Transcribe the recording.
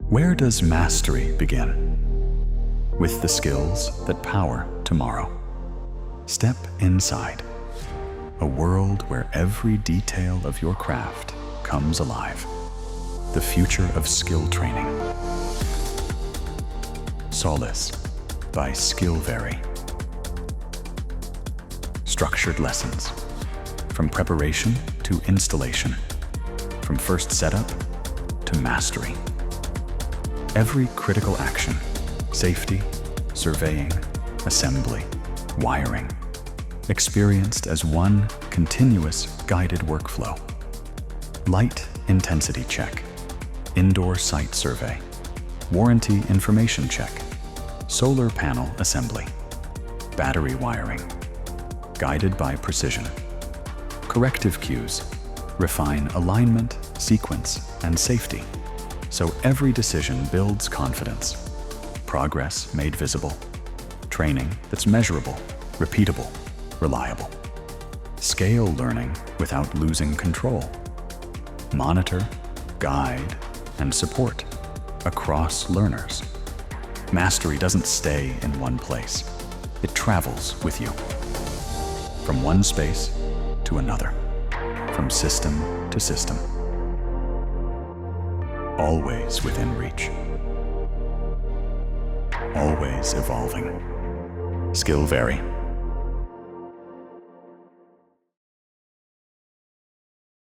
Where does mastery begin? With the skills that power tomorrow. Step inside, a world where every detail of your craft comes alive. The future of skill training. Solis by Skillveri. Structured lessons, from preparation to installation, from first setup to mastery. Every critical action, safety, surveying, assembly, wiring, experienced as one continuous guided workflow. Light intensity check, indoor site survey, warranty information check, solar panel assembly, battery wiring, guided by precision. Corrective cues, refine alignment, sequence, and safety, so every decision builds confidence. Progress made visible. Training that's measurable, repeatable, reliable. Scale learning without losing control. Monitor, guide, and support across learners. Mastery doesn't stay in one place. It travels with you. From one space to another. From system to system. Always within reach. Always evolving. Skillveri.